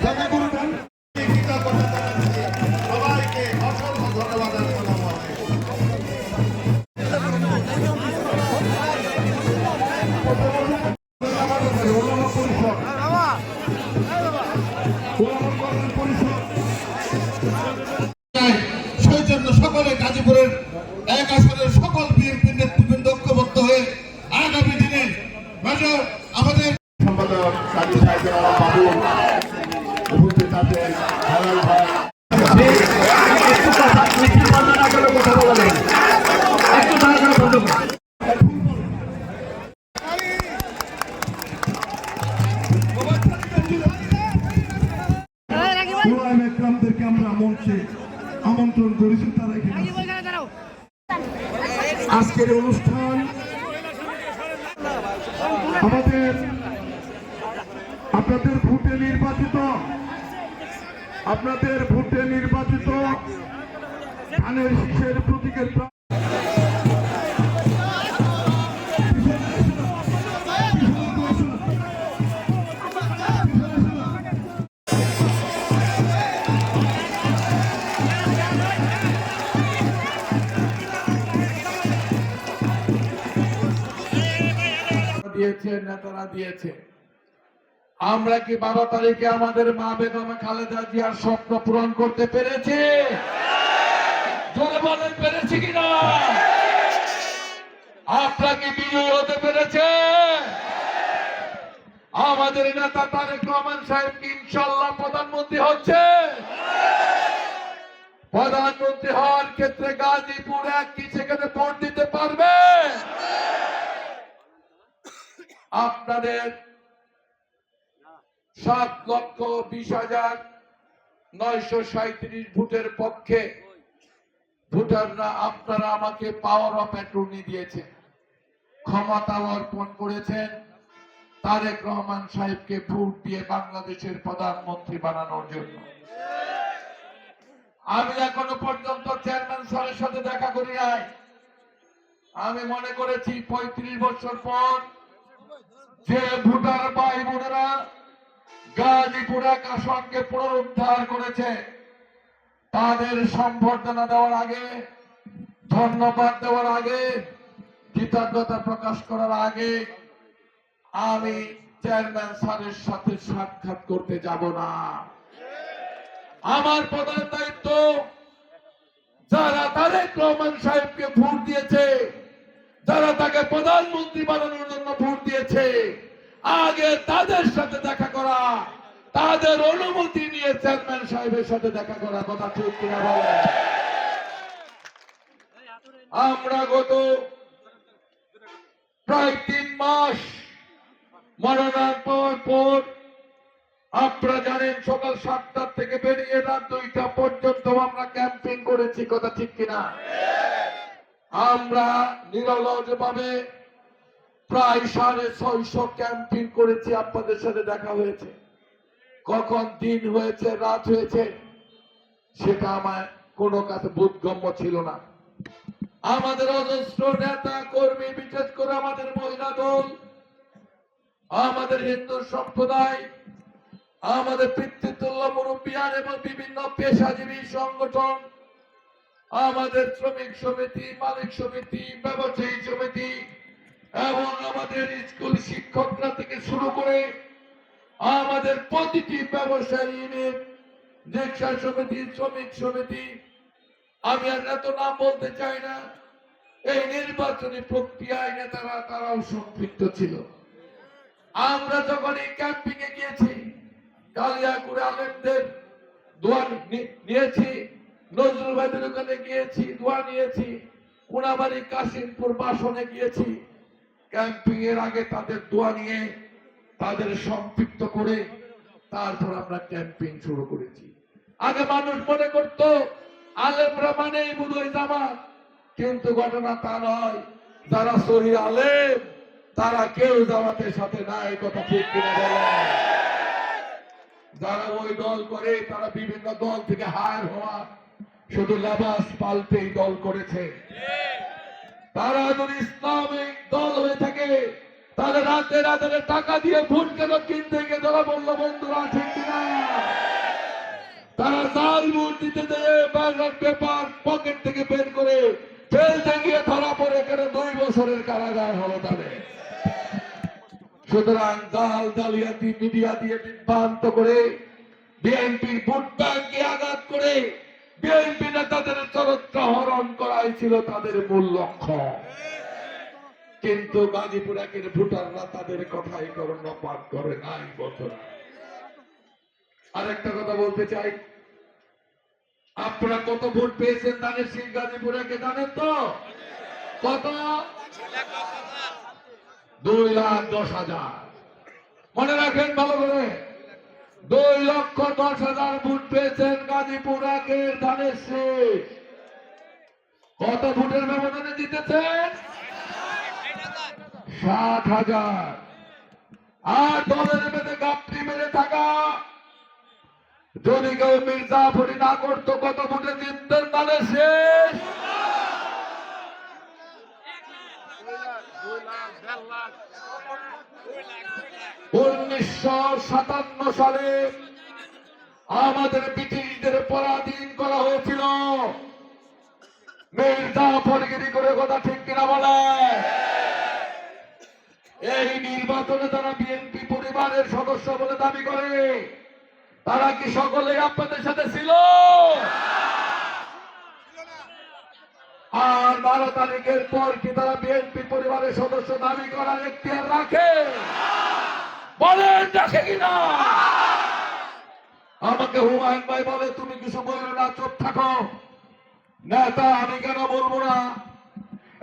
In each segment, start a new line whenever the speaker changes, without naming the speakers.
দেখা করবেন। সবাইকে অসংখ্য ধন্যবাদ। সেই জন্য সকলে গাজীপুরের এক আসনের সকল বিএনপি নেতৃবৃন্দ ঐক্যবদ্ধ হয়ে আগামী দিনে মেজর আমাদের সম্পাদক কাজী সাহেবের বাবু উপস্থিত আছেন হালাল ভাই। আমরা মঞ্চে আমন্ত্রণ করেছি, তারা আজকের অনুষ্ঠান আমাদের আপনাদের ভোটে নির্বাচিত ধানের শীষের প্রতীকের নেতারা দিয়েছে। আমরা কি 12 তারিখে আমাদের মা বেগম খালেদা জিয়ার স্বপ্ন পূরণ করতে পেরেছি? জোরে বলেন, পেরেছি কিনা? আপনারা কি বিজয়ী হতে পেরেছে? আমাদের নেতা তারেক রহমান সাহেব কি ইনশাআল্লাহ প্রধানমন্ত্রী হচ্ছে? প্রধানমন্ত্রী হওয়ার ক্ষেত্রে গাজীপুর এক কি সেখানে ভোট দিতে পারবে? আপনাদের 7,20,937 ভোটের পক্ষে ভোটাররা আপনারা আমাকে পাওয়ার অফ অ্যাটর্নি দিয়েছেন, ক্ষমতা অর্পণ করেছেন তারেক রহমান সাহেবকে ভোট দিয়ে বাংলাদেশের প্রধানমন্ত্রী বানানোর জন্য। আমি এখনো পর্যন্ত চেয়ারম্যান স্যারের সাথে দেখা করি নাই। আমি মনে করেছি 35 বছর পর যে ভোটার ভাই বোনেরা গাজীপুর এক আসনকে পুনরুদ্ধার করেছে, তাদের সম্বর্ধনা দেওয়ার আগে, ধন্যবাদ দেওয়ার আগে, কৃতজ্ঞতা প্রকাশ করার আগে আমি চেয়ারম্যান স্যারের সাথে সাক্ষাৎ করতে যাব না। আমার প্রধান দায়িত্ব যারা তারেক রহমান সাহেবকে ভোট দিয়েছে, যারা তাকে প্রধানমন্ত্রী বানানোর জন্য ভোট দিয়েছে, আগে তাদের সাথে দেখা করা, তাদের অনুমতি নিয়ে চেয়ারম্যান সাহেবের সাথে দেখা করা। কথা ঠিক কিনা বলেন? আমরা গত প্রায় 3 মাস মনোনয়ন পাওয়ার পর আপনারা জানেন সকাল 7টা থেকে বেরিয়ে রাত 2টা পর্যন্ত আমরা ক্যাম্পেইন করেছি। কথা ঠিক কিনা? আমরা নিরলসভাবে প্রায় 650 ক্যাম্পেইন করেছি। আপনাদের সাথে দেখা হয়েছে, কখন দিন হয়েছে রাত হয়েছে সেটা আমার কোনো কাছে বোধগম্য ছিল না। আমাদের অজস্র নেতা কর্মী, বিশেষ করে আমাদের মহিলা দল, আমাদের হিন্দু সম্প্রদায়, আমাদের পিতৃতুল্য মুরব্বিয়ান এবং বিভিন্ন পেশাজীবী সংগঠন, আমাদের শ্রমিক সমিতি, মালিক সমিতি, ব্যবসায়ী সমিতি এবং আমাদের স্কুল শিক্ষকরা থেকে শুরু করে আমাদের প্রতিটি ব্যবসায়ী ইউনিট, রিক্সা সমিতি, শ্রমিক সমিতি, আমি আর এত নাম বলতে চাই না, এই নির্বাচনী প্রক্রিয়ায় নেতারা তারাও সম্পৃক্ত ছিল। আমরা যখন এই ক্যাম্পিং এ গিয়েছি, কালিয়াকুড়ে আলেমদের দোয়া নিয়েছি, নজরুল ভাইদের ওখানে গিয়েছি, দোয়া নিয়েছি, কোনাবাড়ি কাশিমপুর বাসনে গিয়েছি। ক্যাম্পিং এর আগে তাদের দোয়া নিয়ে তাদের সম্পৃক্ত করে তারপর আমরা ক্যাম্পিং শুরু করেছি। আগে মানুষ মনে করত আলেমরা মানেই বুধই জামাত, কিন্তু ঘটনা তা নয়। যারা সহি আলেম তারা কেউ জামাতের সাথে নাই। কথা ঠিক কিনা বলেন? যারা ওই দল করে তারা বিভিন্ন দল থেকে হায়ার হওয়া, শুধু লেবাস পাল্টেই দল করেছে। তারা যদি ইসলামিক দল হয়ে থাকে তাহলে রাতে রাতে টাকা দিয়ে ভোট কেন কিনতে গিয়ে তারা বললো বন্ধুরা ঠিক কিনা? তারা জাল ভোট দিতে যেয়ে পেপার পকেট থেকে বের করে ফেলতে গিয়ে ধরা পড়ে কেন 2 বছরের কারাগার হলো তাদের। সুতরাং জাল জালিয়াতি মিডিয়া দিয়ে বিভ্রান্ত করে বিএনপির ভোট ব্যাংকে আঘাত করে বিএনপি নেতাদের চরিত্র হরণ করাই ছিল তাদের মূল লক্ষ্য। কিন্তু গাজীপুর একের ভোটাররা তাদের কথাই কর্ণপাত করে নাই বন্ধুরা। আরেকটা কথা বলতে চাই, আপনারা কত ভোট পেয়েছেন ধানের শীষ গাজীপুর একে জানেন তো? কত? 2,10,000। মনে রাখেন ভালো করে, 2,10,000 ভোট পেয়েছেন গাজীপুর একের ধানের শীষ। কত ভোটের ব্যবধানে জিতেছেন? 60,000। আর দলের মেয়েদের গাপটি মেরে থাকা যদি কেউ মির্জাফরি না করতো কত ভোটে জিততেন ধানের শীষ? 1957 সালে আমাদের ব্রিটিশদের পরাধীন করা হয়েছিল। মির্জাফরগিরি করে কথা ঠিক কিনা বলে? এই নির্বাচনে তারা বিএনপি পরিবারের সদস্য বলে দাবি করে। তারা কি সকলে আপনাদের সাথে ছিল? আর 12 তারিখের পর কি তারা বিএনপি পরিবারের সদস্য দাবি করার এখতিয়ার রাখে? বলেন রাখে কিনা? আমাকে হুমায়ুন ভাই বলে তুমি কিছু বললো না, চুপ থাকো। নেতা আমি কেন বলবো না?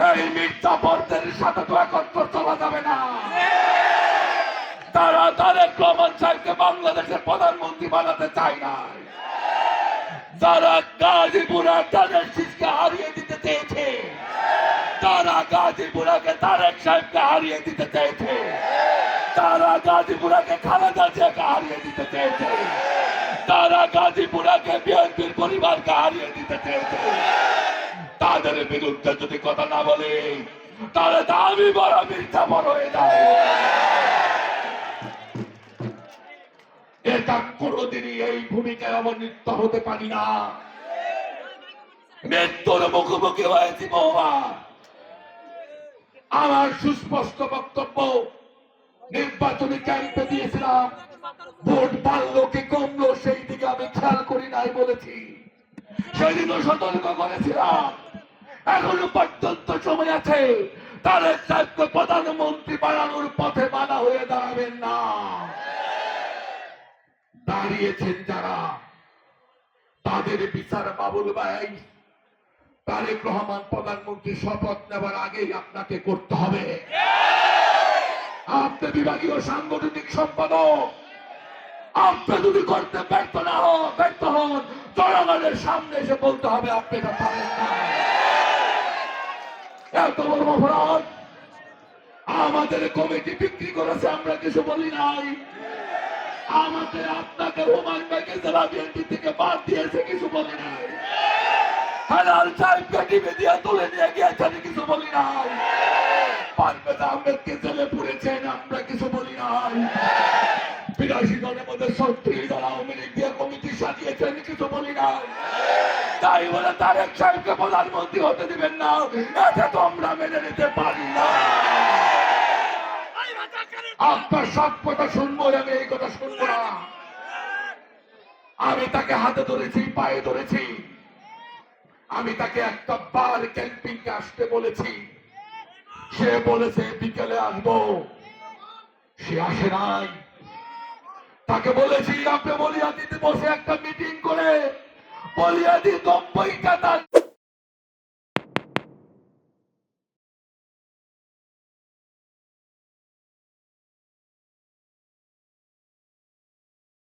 এই মির্জাফরদের সাথে তো একত্র চলা যাবে না। তারা তারেক রহমান সাহেবকে বাংলাদেশের প্রধানমন্ত্রী বানাতে চায় না। যারা গাজীপুরে ধানের শীষকে হারিয়ে দিতে চেয়েছে, তারা গাজীপুরাকে তারেক সাহেবকে হারিয়ে দিতে চেয়েছে, তারা গাজীপুরাকে খালেদা জিয়াকে হারিয়ে দিতে চেয়েছে, তারা গাজীপুরাকে বিএনপির পরিবারকে হারিয়ে দিতে চেয়েছে। তাদের বিরুদ্ধে যদি কথা না বলে তাহলে আমি বড় মির্জাফর হয়ে যায়। এটা কোনদিনই এই ভূমিকায় অবনীত হতে পারি না। মৃত্যুর মুখোমুখি হয়েছি বহুবার। আমার সুস্পষ্ট বক্তব্য নির্বাচনী ক্যাম্পে দিয়েছিলাম। ভোট বাড়লো কি কমলো সেই দিকে আমি খেয়াল করি নাই বলেছি। সেদিনও সতর্ক করেছিলাম। এখনো পর্যন্ত সময় আছে। তারেক সাহেবকে প্রধানমন্ত্রী বানানোর পথে বাধা হয়ে দাঁড়াবেন না। দাঁড়িয়েছেন যারা, তাদের বিচার বাবুল ভাই তারেক রহমান প্রধানমন্ত্রী শপথ নেবার আগেই আপনাকে করতে হবে। আপনি বিভাগীয় সাংগঠনিক সম্পাদক, আপনি যদি করতে ব্যর্থ হন জনগণের সামনে এসে বলতে হবে আপনি এটা পারেন না। এত বড় অপরাধ আমাদের কমিটি বিক্রি করেছে, আমরা কিছু বলি নাই। আমাদের আপনাকে হুমায়ুন ভাইকে জেলা বিএনপি থেকে বাদ দিয়েছে, কিছু বলি নাই। হেলাল সাহেবকে টিভি দিয়ে তুলে নিয়ে গিয়েছেন, কিছু বলি নাই। পারভেজ আহমেদকে জেলে পুরেছেন, আমরা কিছু বলি নাই। 82 জনের মধ্যে 36 জন আওয়ামী লীগ দিয়ে কমিটি সাজিয়েছেন, কিছু বলি নাই। তাই বলে তারেক সাহেবকে প্রধানমন্ত্রী হতে দিবেন না, এটা তো আমরা মেনে নিতে পারি না। আপনার সব কথা শুনবো, আমি এই কথা শুনবো না। আমি তাকে হাতে ধরেছি, পায়ে ধরেছি। আমি তাকে একটা বার ক্যাম্পিংকে আসতে বলেছি, সে বলেছে বিকেলে আসবো, সে আসে নাই। তাকে বলেছি আপনি বলিয়াদিতে বসে একটা মিটিং করে বলিয়াদি 90টা